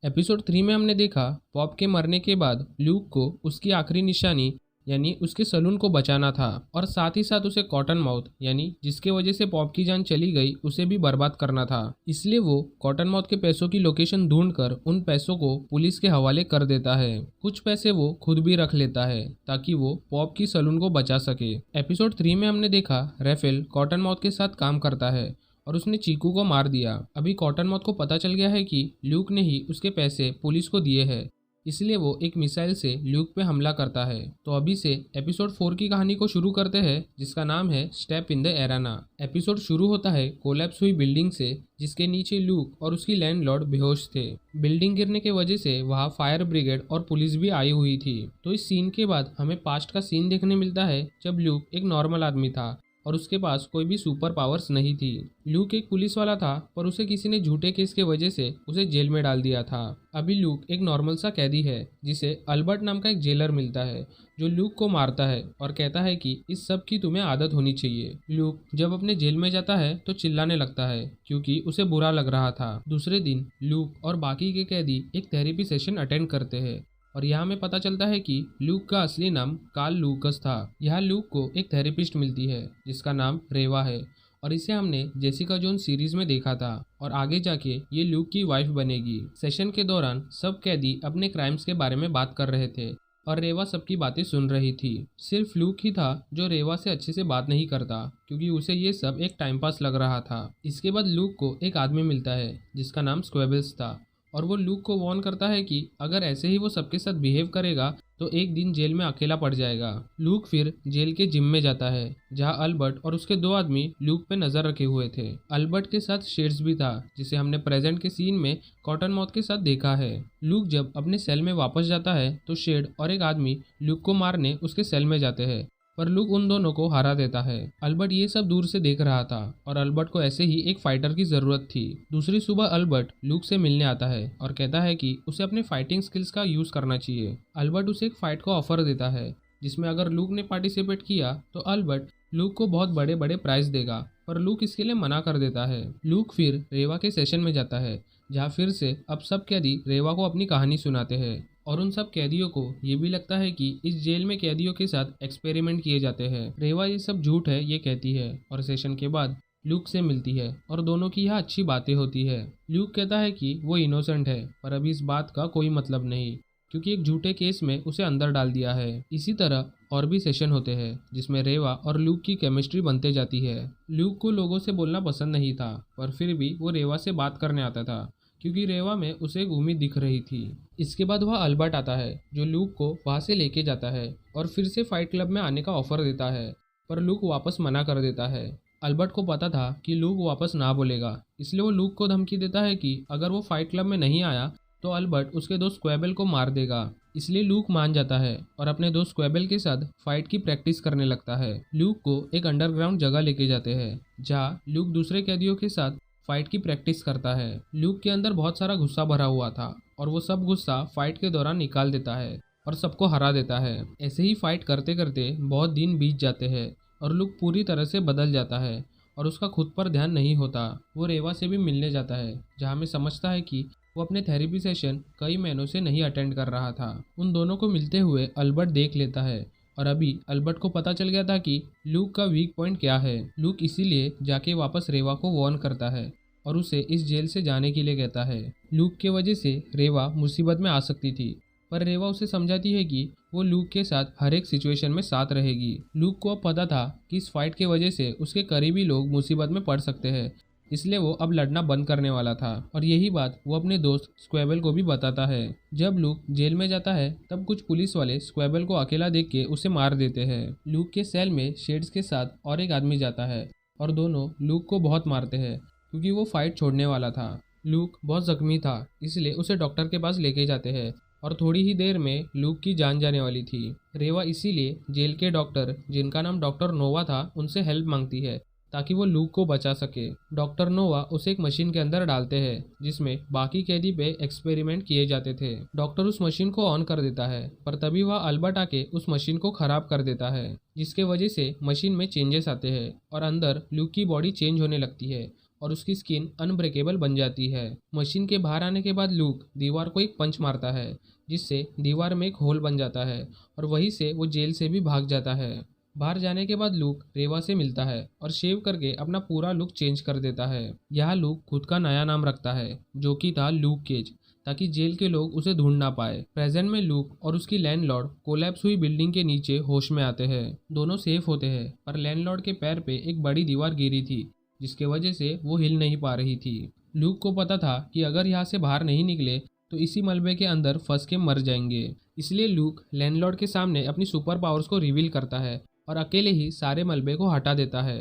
Episode 3 में हमने देखा पॉप के मरने के बाद ल्यूक को उसकी आखिरी निशानी यानी उसके सलून को बचाना था और साथ ही साथ उसे कॉटन माउथ यानी जिसके वजह से पॉप की जान चली गई उसे भी बर्बाद करना था। इसलिए वो कॉटन माउथ के पैसों की लोकेशन ढूंढकर उन पैसों को पुलिस के हवाले कर देता है। कुछ पैसे वो खुद भी रख लेता है ताकि वो पॉप की सलून को बचा सके। एपिसोड 3 में हमने देखा रेफेल कॉटन माउथ के साथ काम करता है और उसने चीकू को मार दिया। अभी कॉटन माउथ को पता चल गया है कि ल्यूक ने ही उसके पैसे पुलिस को दिए हैं, इसलिए वो एक मिसाइल से ल्यूक पे हमला करता है। तो अभी से एपिसोड 4 की कहानी को शुरू करते हैं जिसका नाम है स्टेप इन द एराना। एपिसोड शुरू होता है कोलैप्स हुई बिल्डिंग से जिसके नीचे ल्यूक और उसकी लैंडलॉर्ड बेहोश थे। बिल्डिंग गिरने की वजह से वहाँ फायर ब्रिगेड और पुलिस भी आई हुई थी। तो इस सीन के बाद हमें पास्ट का सीन देखने मिलता है जब ल्यूक एक नॉर्मल आदमी था और उसके पास कोई भी सुपर पावर्स नहीं थी। ल्यूक एक पुलिस वाला था पर उसे किसी ने झूठे केस के वजह से उसे जेल में डाल दिया था। अभी ल्यूक एक नॉर्मल सा कैदी है जिसे अल्बर्ट नाम का एक जेलर मिलता है जो ल्यूक को मारता है और कहता है कि इस सब की तुम्हें आदत होनी चाहिए। ल्यूक जब अपने जेल में जाता है तो चिल्लाने लगता है क्योंकि उसे बुरा लग रहा था। दूसरे दिन ल्यूक और बाकी के कैदी एक थेरेपी सेशन अटेंड करते हैं और यहाँ में पता चलता है कि ल्यूक का असली नाम कार्ल लूकस था। यहाँ ल्यूक को एक थेरेपिस्ट मिलती है जिसका नाम रेवा है और इसे हमने जेसिका जोन्स सीरीज में देखा था और आगे जाके ये ल्यूक की वाइफ बनेगी। सेशन के दौरान सब कैदी अपने क्राइम्स के बारे में बात कर रहे थे और रेवा सबकी बातें सुन रही थी। सिर्फ ल्यूक ही था जो रेवा से अच्छे से बात नहीं करता क्योंकि उसे ये सब एक टाइम पास लग रहा था। इसके बाद ल्यूक को एक आदमी मिलता है जिसका नाम स्क्वेबल्स था और वो ल्यूक को वार्न करता है कि अगर ऐसे ही वो सबके साथ बिहेव करेगा तो एक दिन जेल में अकेला पड़ जाएगा। ल्यूक फिर जेल के जिम में जाता है जहां अल्बर्ट और उसके दो आदमी ल्यूक पे नजर रखे हुए थे। अल्बर्ट के साथ शेड्स भी था जिसे हमने प्रेजेंट के सीन में कॉटन माउथ के साथ देखा है। ल्यूक जब अपने सेल में वापस जाता है तो शेड और एक आदमी ल्यूक को मारने उसके सेल में जाते हैं पर ल्यूक उन दोनों को हरा देता है। अल्बर्ट ये सब दूर से देख रहा था और अल्बर्ट को ऐसे ही एक फाइटर की जरूरत थी। दूसरी सुबह अल्बर्ट ल्यूक से मिलने आता है और कहता है कि उसे अपने फाइटिंग स्किल्स का यूज करना चाहिए। अल्बर्ट उसे एक फाइट को ऑफर देता है जिसमें अगर ल्यूक ने पार्टिसिपेट किया तो अल्बर्ट ल्यूक को बहुत बड़े बड़े प्राइज देगा पर ल्यूक इसके लिए मना कर देता है। ल्यूक फिर रेवा के सेशन में जाता है जहाँ फिर से अब सब कैदी रेवा को अपनी कहानी सुनाते हैं और उन सब कैदियों को ये भी लगता है कि इस जेल में कैदियों के साथ एक्सपेरिमेंट किए जाते हैं। रेवा ये सब झूठ है ये कहती है और सेशन के बाद ल्यूक से मिलती है और दोनों की यहाँ अच्छी बातें होती है। ल्यूक कहता है कि वो इनोसेंट है पर अभी इस बात का कोई मतलब नहीं क्योंकि एक झूठे केस में उसे अंदर डाल दिया है। इसी तरह और भी सेशन होते हैं जिसमें रेवा और ल्यूक की केमिस्ट्री बनते जाती है। ल्यूक को लोगों से बोलना पसंद नहीं था पर फिर भी वो रेवा से बात करने आता था क्योंकि रेवा में उसे एक उम्मीद दिख रही थी। इसके बाद वह अल्बर्ट आता है जो ल्यूक को वहां से लेके जाता है और फिर से फाइट क्लब में आने का ऑफर देता है पर ल्यूक वापस मना कर देता है। अल्बर्ट को पता था कि ल्यूक वापस ना बोलेगा इसलिए वो ल्यूक को धमकी देता है कि अगर वो फाइट क्लब में नहीं आया तो अल्बर्ट उसके दोस्त स्क्वेबल को मार देगा। इसलिए ल्यूक मान जाता है और अपने दोस्त स्क्वेबल के साथ फाइट की प्रैक्टिस करने लगता है। ल्यूक को एक अंडरग्राउंड जगह लेके जाते हैं जहाँ ल्यूक दूसरे कैदियों के साथ फाइट की प्रैक्टिस करता है। ल्यूक के अंदर बहुत सारा गुस्सा भरा हुआ था और वो सब गुस्सा फाइट के दौरान निकाल देता है और सबको हरा देता है। ऐसे ही फाइट करते करते बहुत दिन बीत जाते हैं और ल्यूक पूरी तरह से बदल जाता है और उसका खुद पर ध्यान नहीं होता। वो रेवा से भी मिलने जाता है जहाँ में समझता है कि वो अपने थेरेपी सेशन कई महीनों से नहीं अटेंड कर रहा था। उन दोनों को मिलते हुए अल्बर्ट देख लेता है और अभी अल्बर्ट को पता चल गया था कि ल्यूक का वीक पॉइंट क्या है। ल्यूक इसीलिए जाके वापस रेवा को वार्न करता है और उसे इस जेल से जाने के लिए कहता है। ल्यूक के वजह से रेवा मुसीबत में आ सकती थी पर रेवा उसे समझाती है कि वो ल्यूक के साथ हर एक सिचुएशन में साथ रहेगी। ल्यूक को अब पता था कि इस फाइट के वजह से उसके करीबी लोग मुसीबत में पड़ सकते हैं इसलिए वो अब लड़ना बंद करने वाला था और यही बात वो अपने दोस्त स्क्वेबल को भी बताता है। जब ल्यूक जेल में जाता है तब कुछ पुलिस वाले स्क्वेबल को अकेला देख के उसे मार देते हैं। ल्यूक के सेल में शेड्स के साथ और एक आदमी जाता है और दोनों ल्यूक को बहुत मारते हैं क्योंकि वो फाइट छोड़ने वाला था। ल्यूक बहुत जख्मी था इसलिए उसे डॉक्टर के पास लेके जाते हैं और थोड़ी ही देर में ल्यूक की जान जाने वाली थी। रेवा इसीलिए जेल के डॉक्टर जिनका नाम डॉक्टर नोवा था उनसे हेल्प मांगती है ताकि वो ल्यूक को बचा सके। डॉक्टर नोवा उसे एक मशीन के अंदर डालते हैं जिसमें बाकी कैदी पे एक्सपेरिमेंट किए जाते थे। डॉक्टर उस मशीन को ऑन कर देता है पर तभी वह अल्बर्ट आके उस मशीन को खराब कर देता है जिसके वजह से मशीन में चेंजेस आते हैं और अंदर ल्यूक की बॉडी चेंज होने लगती है और उसकी स्किन अनब्रेकेबल बन जाती है। मशीन के बाहर आने के बाद लूक दीवार को एक पंच मारता है, जिससे दीवार में एक होल बन जाता है और वहीं से वो जेल से भी भाग जाता है। बाहर जाने के बाद लूक रेवा से मिलता है और शेव करके अपना पूरा लुक चेंज कर देता है। यहाँ लूक खुद का नया नाम रखता है, जो कि था लूक केज, ताकि जेल के लोग उसे ढूंढ ना पाए। प्रेजेंट में लूक और उसकी लैंडलॉर्ड कोलैप्स हुई बिल्डिंग के नीचे होश में आते हैं। दोनों सेफ होते हैं, पर लैंडलॉर्ड के पैर पे एक बड़ी दीवार गिरी थी, जिसके वजह से वो हिल नहीं पा रही थी। लूक को पता था कि अगर यहाँ से बाहर नहीं निकले तो इसी मलबे के अंदर फंस के मर जाएंगे। इसलिए लूक लैंडलॉर्ड के सामने अपनी सुपर पावर्स को रिवील करता है और अकेले ही सारे मलबे को हटा देता है।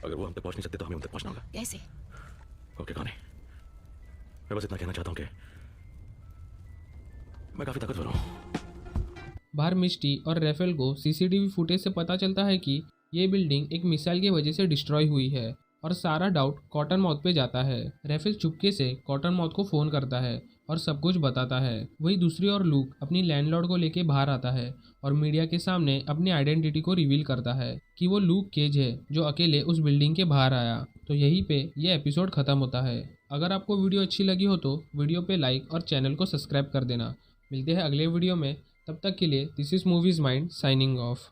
अगर वो हम तक पहुंच नहीं सकते तो हमें उन तक पहुंचना होगा। कैसे? ओके कौन है? मैं बस इतना कहना चाहता हूँ कि मैं काफी ताकतवर हूँ। बाहर मिस्टी और रेफेल को सीसीटीवी फुटेज से पता चलता है कि ये बिल्डिंग एक मिसाइल की वजह से डिस्ट्रॉय हुई है और सारा डाउट कॉटन माउथ पे जाता है। रेफेल चुपके से कॉटन माउथ को फोन करता है और सब कुछ बताता है। वही दूसरी ओर लूक अपनी लैंडलॉर्ड को लेके बाहर आता है और मीडिया के सामने अपनी आइडेंटिटी को रिवील करता है कि वो लूक केज है जो अकेले उस बिल्डिंग के बाहर आया। तो यहीं पे ये एपिसोड खत्म होता है। अगर आपको वीडियो अच्छी लगी हो तो वीडियो पे लाइक और चैनल को सब्सक्राइब कर देना। मिलते हैं अगले वीडियो में, तब तक के लिए this is movies mind signing off.